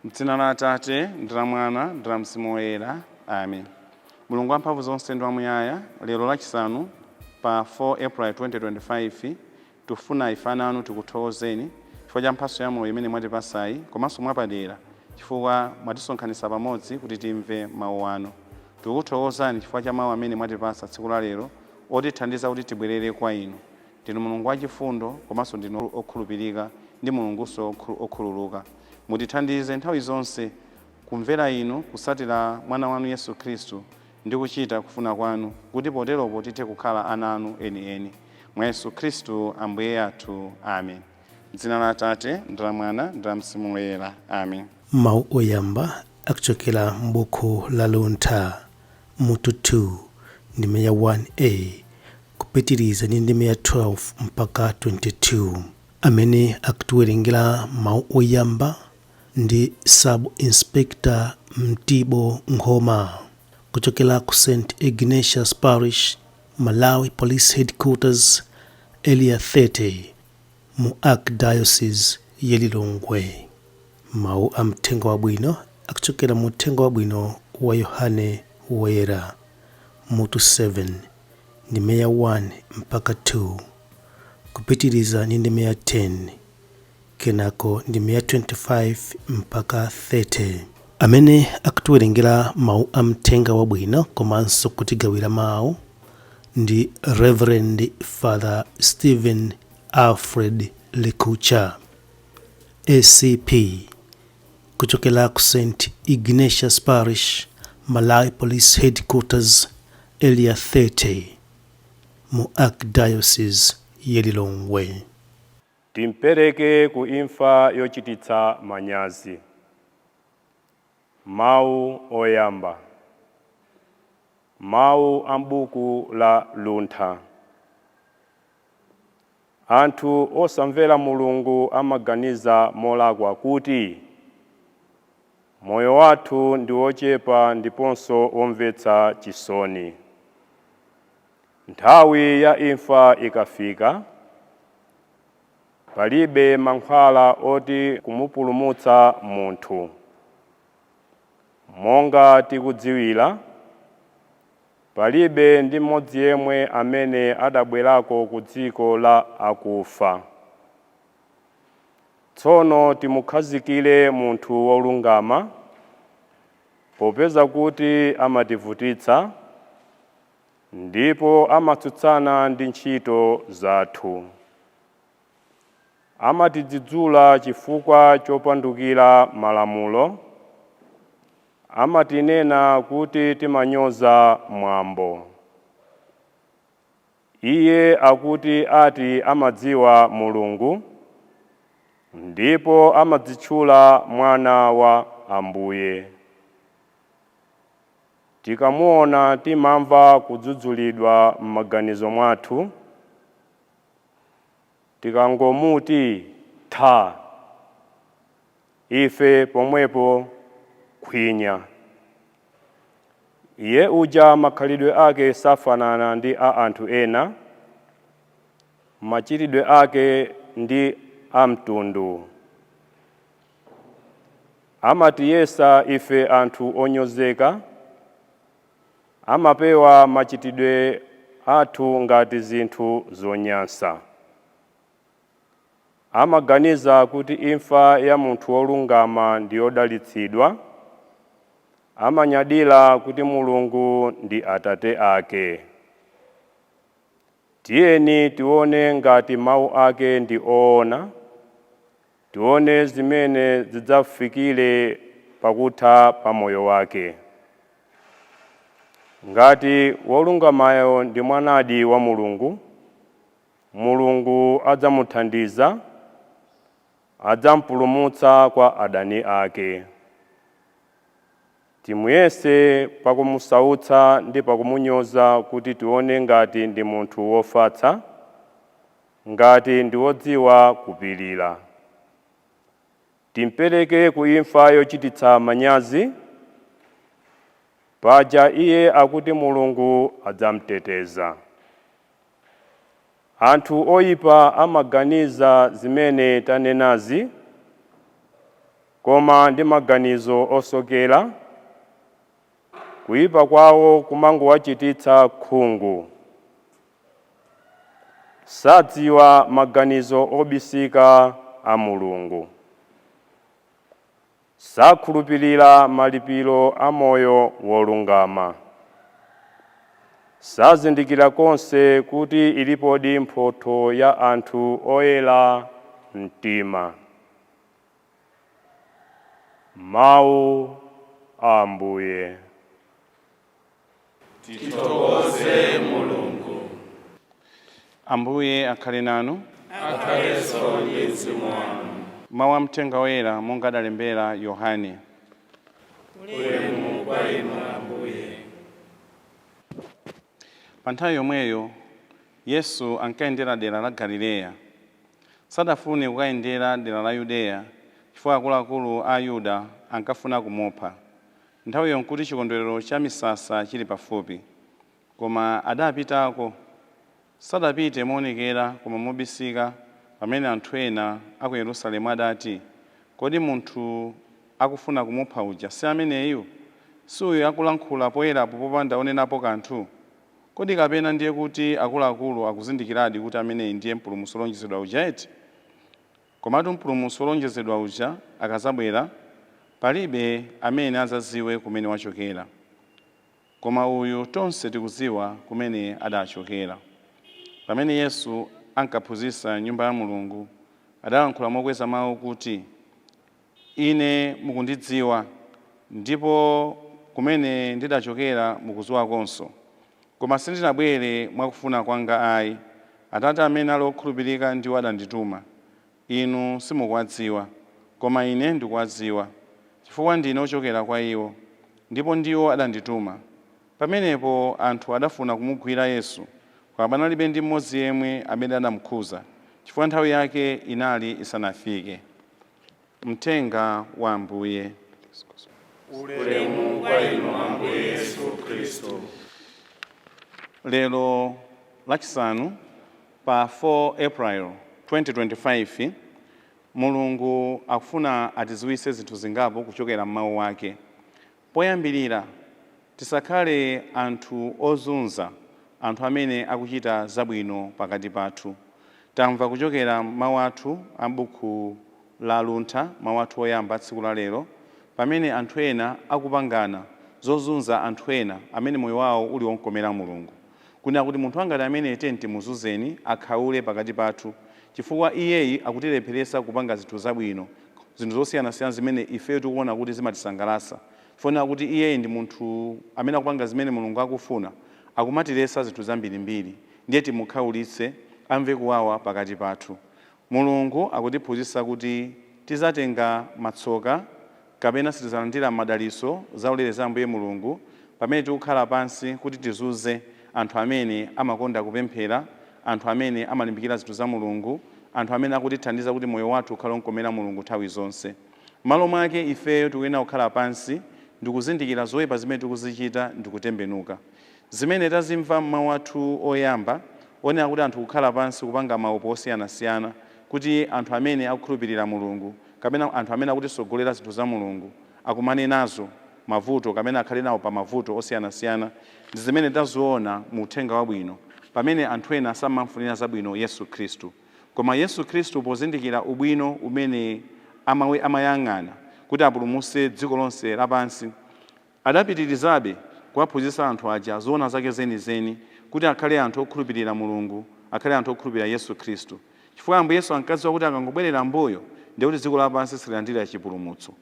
M'dzina la Atate, ndi la Mwana, ndi la Mzimu Woyera. Amen. Mulungu wamphamvu zonse ndi wamuyaya, lero Lachisanu pa 4 April 2025 tufuna ife ana anu tikuthokozeni chifukwa cha mphatso ya moyo imene mwatipasayi, komanso mwapadera chifukwa mwatisonkhanitsa pamodzi kuti timve mawu anu. Tikuthokozani chifukwa cha mawu amene mwatipasa tsiku la lero otithandiza kuti tibwerere kwa inu. Ndinu Mulungu wachifundo komanso ndinu okhulupirika ndi Mulungunso okhululuka. Mutithandize nthawi zonse kumvera inu, kusatira mwana wanu Yesu Khristu ndi kuchita kufuna kwanu, kuti poteropo tithe kukhala ana anu enieni. Mwa Yesu Khristu Ambuye athu. Amen. M'dzina la Atate, ndi la Mwana, ndi la Mzimu Woyera. Amen. Mawu oyamba akuchokera m'buku la Luntha mutu 2 ndime ya 1a kupitiriza ndi ndime ya 12 mpaka 22. Amene akutiwerengera mawu oyamba ndi Sub Inspector Mtibo Ngoma kuchokera ku St. Ignatius Parish, Malawi Police Headquarters, Area 30 mu Archdiocese ya Lilongwe. Mawu a mthenga wabwino akuchokera mu mthenga wabwino wa Yohane Woyera mutu 7 ndime ya 1 mpaka 2 kupitiriza ndi ndime ya 10 kenako ndime ya 25 mpaka 30. Amene akutiwerengera mawu a mthenga wabwino komanso kutigawira mawu ndi Reverend Father Stephen Alfred Likhutcha, ACP kuchokera ku St. Ignatius Parish, Malawi Police Headquarters, Area 30 mu Archdiocese ya Lilongwe. Timpereke ku imfa yochititsa manyazi. Mawu oyamba. Mawu a m'buku la Luntha. Anthu osamvera Mulungu amaganiza molakwa kuti moyo wathu ndi wochepa ndiponso womvetsa chisoni. Nthawi ya imfa ikafika, palibe mankhwala oti kumupulumutsa munthu. Monga tikudziwira, palibe ndi mmodzi yemwe amene adabwerako ku dziko la akufa. Tsono timukhazikire munthu wolungama, popeza kuti amativutitsa ndipo amatsutsana ndi ntchito zathu. Amatidzudzula chifukwa chopandukira malamulo, amatinena kuti timanyoza mwambo. Iye akuti ati amadziwa Mulungu, ndipo amadzitchula mwana wa Ambuye. Tikamuona timamva kudzudzulidwa m'maganizo mwathu, tikangomuti tha, ife pomwepo khwinya. Iye uja makhalidwe ake safanana ndi a anthu ena, machitidwe ake ndi a mtundu. Amatiyesa ife anthu onyozeka, amapewa machitidwe athu ngati zinthu zonyansa. Amaganiza kuti imfa ya munthu wolungama ndi yodalitsidwa, amanyadira kuti Mulungu ndi Atate ake. Tiyeni tione ngati mawu ake ndi oona, tione zimene zidzafikire pakutha pa moyo wake. Ngati wolungamayo ndi mwanadi wa Mulungu, Mulungu adzamuthandiza, adzampulumutsa kwa adani ake. Timuyese pakumusautsa ndi pakumunyoza kuti tione ngati ndi munthu wofatsa, ngati ndi wodziwa kupirira. Timpereke ku imfa yochititsa manyazi, paja iye akuti Mulungu adzamteteza. Anthu oyipa amaganiza zimene tanenazi, koma ndi maganizo osokera, kuyipa kwawo kumangowachititsa khungu. Sadziwa maganizo obisika a Mulungu. Sakhulupirira malipiro a moyo wolungama. Sazindikira konse kuti ilipodi mphotho ya anthu oyera mtima. Mawu a Ambuye. Titokoze Mulungu. Ambuye akhale nanu. Akhalenso ndi mzimu wanu. Mawu amthenga oyera monga adalembera Yohane. Ulemu kwa inu Ambuye. Pa nthawi yomweyo Yesu ankayendera dera la Galileya. Sadafune kukayendera dera la Yudeya chifukwa akuluakulu a Yuda ankafuna kumupha. Nthawiyo nkuti chikondwerero cha misasa chili pafupi. Koma adapitako. Sadapite moonekera koma mobisika pamene anthu ena aku Yerusalemu adati, kodi munthu akufuna kumupha uja si ameneyu? Si uyo akulankhula poyerapo popanda onenapo kanthu? Kodi kapena ndiye kuti akuluakulu akuzindikiradi kuti ameneyi ndiye mpulumutsi wolonjezedwa uja eti? Komatu mpulumutsi wolonjezedwa uja akazabwera, palibe amene azaziwe kumene wachokera. Koma uyu tonse tikuziwa kumene adachokera. Pamene Yesu ankaphunzitsa nyumba ya Mulungu, adalankhula mokweza mawu kuti, ine mukundidziwa, ndipo kumene ndidachokera mukudziwakonso. Koma sindinabwere mwakufuna kwanga ayi. Atate amene ali okhulupirika ndiwo adandituma. Inu simukuwadziwa, koma ine ndikuwadziwa, chifukwa ndine ochokera kwa iwo, ndipo ndiwo adandituma. Pamenepo anthu adafuna kumugwira Yesu, koma panalibe ndi mmodzi yemwe amene anamukhuza, chifukwa nthawi yake inali isanafike. Mthenga wa Ambuye. Ulemu kwa inu Ambuye Yesu Kristo. Lero Lachisanu pa 4 April 2025, Mulungu akufuna atiziwise zinthu zingapo kuchokera m'mawu ake. Poyambirira, tisakhale anthu ozunza, anthu amene akuchita zabwino pakati pathu. Tamva kuchokera mawu athu a m'buku la Luntha, mawu athu oyamba tsiku la lero, pamene anthu ena akupangana zozunza anthu ena amene moyo wawo uli wonkomera Mulungu. Kuna kuti munthu angati amene tenti muzuzeni akhaule pakati pathu, chifukwa iyeyi akutilepheresa kupanga zinthu zabwino, zinthu zosiyanasiyana zimene ife tikuona kuti zimatisangalatsa. Funa kuti iyeyi ndi munthu amene akupanga zimene Mulungu akufuna, akumatiresa zinthu zambirimbiri, ndiye timukhaulitse amve kuwawa pakati pathu. Mulungu akutiphunzitsa kuti tizatenga matsoka kapena sitizalandira madaliso zaulere za Ambuye Mulungu pamene tikukhala pansi kuti tizuze anthu amene amakonda kupemphera, anthu amene amalimbikira zinthu za Mulungu, anthu amene akutithandiza kuti moyo wathu ukhale wonkomera Mulungu nthawi zonse. Malo mwake ifeyo tikuyena kukhala pansi ndikuzindikira zoyipa zimene tikuzichita ndikutembenuka. Zimene tazimva m'mawu athu oyamba, onera kuti anthu kukhala pansi kupanga maupo osiyanasiyana, kuti anthu amene akukhulupirira Mulungu kapena anthu amene akutisogolera zinthu za Mulungu akumane nazo mavuto kapena akhale nawo pa mavuto osiyanasiyana, ndi zimene taziona mu uthenga wabwino pamene anthu ena samamfunira zabwino Yesu Khristu. Koma Yesu Khristu pozindikira ubwino umene amayang'ana kuti apulumutse dziko lonse lapansi, adapitirizabe kuwaphunzitsa anthu aja zoona zake zenizeni kuti akhale anthu okhulupirira Mulungu, akhale anthu okhulupirira Yesu Khristu. Chifukwa Ambuye Yesu ankadziwa kuti akangobwerera mbuyo ndiye kuti dziko lapansi sililandira chipulumutso.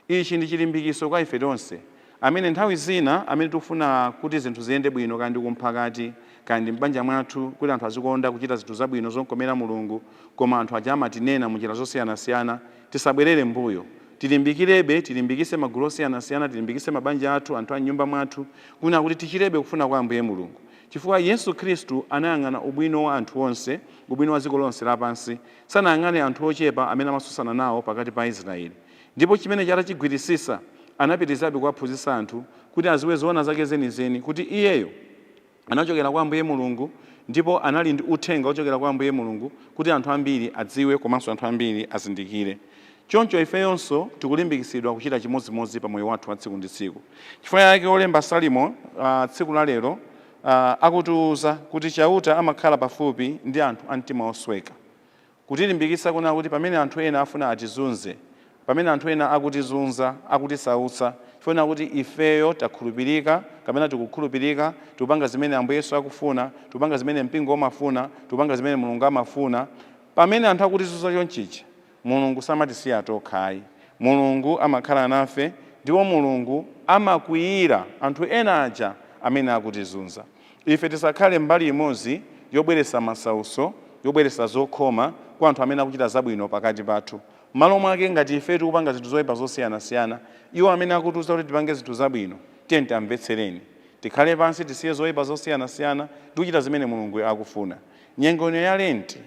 Ichi ndi chilimbikiso kwa ife tonse amene nthawi zina amene tikufuna kuti zinthu ziyende bwino kandi kumphakati kandi m'banja mwathu kuti anthu azikonda kuchita zinthu zabwino zonkomera Mulungu, koma anthu aja amatinena munjira zosiyanasiyana, tisabwerere mbuyo. Tilimbikirebe, tilimbikise magulu osiyanasiyana, tilimbikise mabanja athu, anthu a nyumba mwathu, kuna kuti tichirebe kufuna kwa Ambuye Mulungu. Chifukwa Yesu Khristu anayang'ana ubwino wa anthu onse, ubwino wa dziko lonse lapansi, sanayang'ane anthu ochepa amene amasusana nawo pakati pa Israeli. Ndipo chimene chatachigwirisisa anapitirizabe kuwaphunzitsa anthu kuti aziwe zoona zake zenizeni, kuti iyeyo anachokera kwa Ambuye Mulungu ndipo anali ndi uthenga ochokera kwa Ambuye Mulungu kuti anthu ambiri adziwe komanso anthu ambiri azindikire. Choncho ifeyonso tikulimbikitsidwa kuchita chimodzimodzi pa moyo wathu wa tsiku ndi tsiku. Chifukwa yake olemba Salimo tsiku la lero akutiuza kuti chauta amakhala pafupi ndi anthu a mtima osweka, kutilimbikitsa kuna kuti pamene anthu ena afuna atizunze, pamene anthu ena akutizunza, akutisautsa, chifukwa kuti ifeyo takhulupirika kapena tikukhulupirika, tikupanga zimene Ambuye Yesu akufuna, tikupanga zimene mpingo umafuna, tikupanga zimene Mulungu amafuna. Pamene anthu akutizunza chonchicha, Mulungu samatisiya tokhayi. Mulungu amakhala nafe ndipo Mulungu amakwiyira anthu ena aja amene akutizunza. Ife tisakhale mbali imodzi yobweretsa masautso, yobweretsa zokhoma kwa anthu amene akuchita zabwino pakati pathu. Malo mwake ngati ife tikupanga zinthu zoyipa zosiyanasiyana, iwo amene akutiuza kuti tipange zinthu zabwino, tiyeni tamvetsereni. Tikhale pansi tisiye zoyipa zosiyanasiyana tikuchita zimene Mulungu akufuna. Nyengo ya Lent,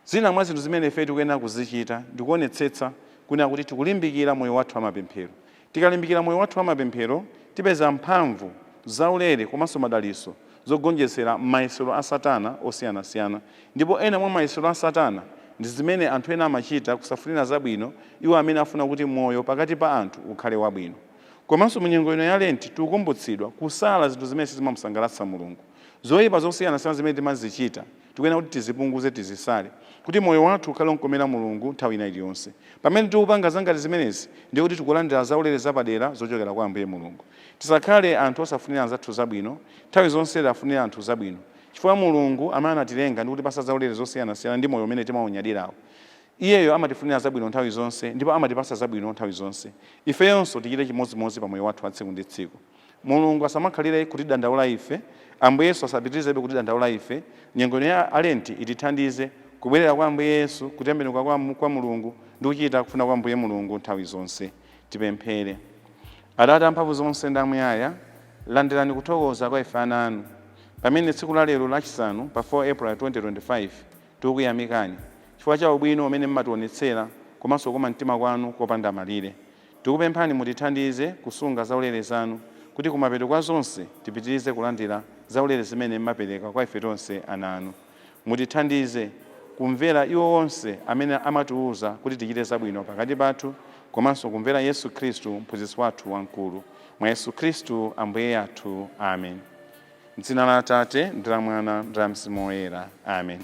zina mwa zinthu zimene ife tikuyenera kuzichita ndikuonetsetsa kuti tikulimbikira moyo wathu wa mapemphero. Tikalimbikira moyo wathu wa mapemphero, tipeza mphamvu zaulere komanso madalitso zogonjetsera mayesero a Satana osiyanasiyana. Ndipo ena mwa mayesero a Satana ndi zimene anthu ena amachita kusafunira zabwino, iwo amene afuna kuti moyo pakati pa anthu ukhale wabwino. Komanso munyengo ino ya Lent tikukumbutsidwa kusala zinthu zimene sizimamusangalatsa Mulungu. Zoyipa zosiyanasiyana zimene timazichita tikuyenera kuti tizipunguze, tizisale, kuti moyo wathu ukhale wokomera Mulungu nthawi ina iliyonse. Pamene tikupanga zangati zimenezi ndiye kuti tikulandira zaulere zapadera zochokera kwa Ambuye Mulungu. Tisakhale anthu osafunira anzathu zabwino, nthawi zonse tifunire anthu zabwino, chifukwa Mulungu amene anatilenga ndi kutipasa zaulere zosiyanasiyana ndi moyo umene timaunyadirawo. Iyeyo amatifunira zabwino nthawi zonse ndipo amatipasa zabwino nthawi zonse. Ifeyonso tichite chimodzimodzi pa moyo wathu wa tsiku ndi tsiku. Mulungu asamakhalire kutidandaula ife, Ambuye Yesu asapitirizebe kutidandaula ife. Nyengo ya Lent itithandize kubwerera kwa Ambuye Yesu, kutembenuka kwa Mulungu ndi kuchita kufuna kwa Ambuye Mulungu nthawi zonse. Tipemphere. Atate amphamvu zonse ndi amuyaya, landirani kuthokoza kwa ife ana anu pamene tsiku la lero lachisanu pa 4 April 2025 tikuyamikani chifukwa cha ubwino umene mmationetsera komanso koma mtima kwanu kopanda malire. Tikupemphani mutithandize kusunga zaulere zanu kuti kumapeto kwa zonse tipitirize kulandira zaulere zimene mmapereka kwa ife tonse ana anu. Mutithandize kumvera iwo onse amene amatiuza kuti tichite zabwino pakati pathu, komanso kumvera Yesu Khristu mphunzitsi wathu wamkulu. Mwa Yesu Khristu Ambuye athu. Amen. M'dzina la Atate ndi la Mwana ndi la Mzimu Woyera. Amen.